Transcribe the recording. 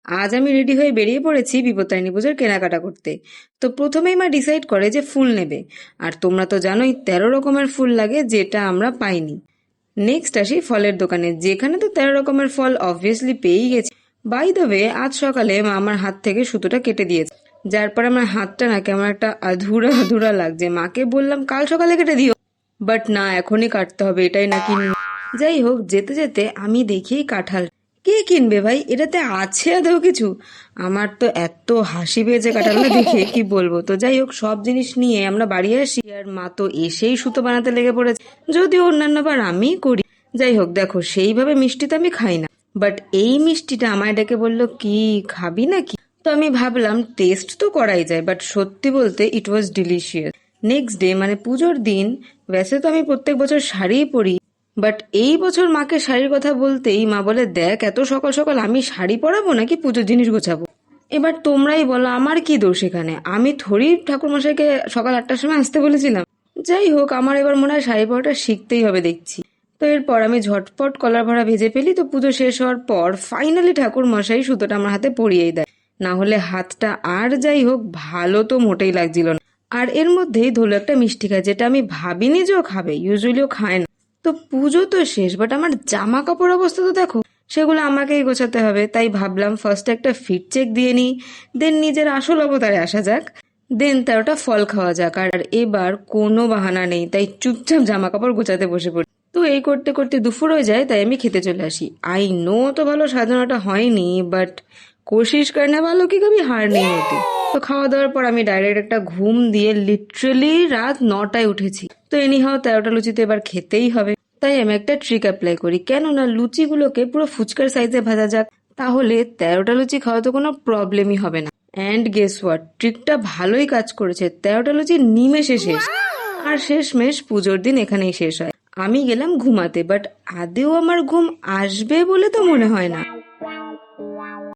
আজ আমি রেডি হয়ে বেরিয়ে পড়েছি বিপত্তারিণী পুজোর কেনাকাটা করতে। তো প্রথমেই মা ডিসাইড করে যে ফুল নেবে, আর তোমরা তো জানোই 13 রকমের ফুল লাগে, যেটা আমরা পাইনি। নেক্সট আসি ফলের দোকানে, যেখানে তো 13 রকমের ফল অবভিয়াসলি পেয়েই গেছি। বাই দ্য ওয়ে, আজ সকালে মা আমার হাত থেকে সুতোটা কেটে দিয়েছে, যার পর আমার হাতটা না কেমন একটা আধুরা আধুরা লাগছে। মাকে বললাম কাল সকালে কেটে দিও, বাট না, এখনই কাটতে হবে, এটাই নাকি নিয়ম। যাই হোক, যেতে যেতে আমি দেখি কাঁঠাল। কে কিনবে ভাই, এটাতে আছে আদৌ কিছু? আমার তো এত হাসি পেয়েছে কাঁঠালটা দেখে, কি বলবো। তো যাই হোক, সব জিনিস নিয়ে আমরা বাড়ি আসি, আর মা তো এসেই সুতো বানাতে লেগে পড়েছে, যদিও অন্যান্য বার আমি করি। যাই হোক, দেখো, সেইভাবে মিষ্টি তো আমি খাই না, বাট এই মিষ্টিটা আমায় ডেকে বললো কি খাবি নাকি। তো আমি ভাবলাম টেস্ট তো করাই যায়, বাট সত্যি বলতে ইট ওয়াজ ডিলিশিয়াস। নেক্সট ডে মানে পুজোর দিন, ব্যাসে তো আমি প্রত্যেক বছর শাড়িই পরি, বাট এই বছর মাকে শাড়ির কথা বলতেই মা বলে, দেখ, এত সকাল সকাল আমি শাড়ি পরাবো নাকি পুজোর জিনিস গোছাবো? এবার তোমরাই বলো আমার কি দোষ এখানে? আমি থোড়ি ঠাকুরমশাইকে সকাল 8টার সময় আসতে বলেছিলাম। যাই হোক, আমার এবার মনে হয় শাড়ি পরাটা শিখতেই হবে দেখছি। তো এরপর আমি ঝটপট কলার ভরা ভেজে ফেলি। তো পুজো শেষ হওয়ার পর ফাইনালি ঠাকুর মশাই সুতোটা আমার হাতে পরিয়েই দেয়, না হলে হাতটা আর যাই হোক ভালো তো মোটেই লাগছিল না। আর এর মধ্যেই ধরলো একটা মিষ্টি খায়, যেটা আমি ভাবিনি যে ও খাবে, ইউজুয়ালি ও খায় না। তো পুজো তো শেষ, বাট আমার জামা কাপড় অবস্থা তো দেখো, সেগুলো আমাকেই গোছাতে হবে। তাই ভাবলাম ফার্স্ট একটা ফিট চেক দিয়ে নিই, দেন নিজের আসল অবতারে আসা যাক, দেন 13টা ফল খাওয়া যাক। আর এবার কোনো বাহানা নেই, তাই চুপচাপ জামা কাপড় গোছাতে বসে পড়ি। তো এই করতে করতে দুপুর হয়ে যায়, তাই আমি খেতে চলে আসি। আই নো তো ভালো সাজানোটা হয়নি, বাট কোশিশ করনে ভালো কি কবি হার নেই হতি। তো খাওয়া দাওয়ার পর আমি ডাইরেক্ট একটা ঘুম দিয়ে লিটারেলি রাত 9টায় উঠেছি। তো এনিহাও 13টা লুচি তো এবার খেতেই হবে। তাই আমি একটা ট্রিক অ্যাপ্লাই করি, কেননা লুচিগুলোকে পুরো ফুচকার সাইজে ভাজা যাক, তাহলে 13টা লুচি খাওয়া তো কোনো প্রবলেমই হবে না। অ্যান্ড গেস হোয়াট, ট্রিকটা ভালোই কাজ করেছে, 13টা লুচি নিমেষে শেষ। আর শেষমেশ পুজোর দিন এখানেই শেষ হয়। আমি গেলাম ঘুমাতে, বাট আদেও আমার ঘুম আসবে বলে তো মনে হয় না।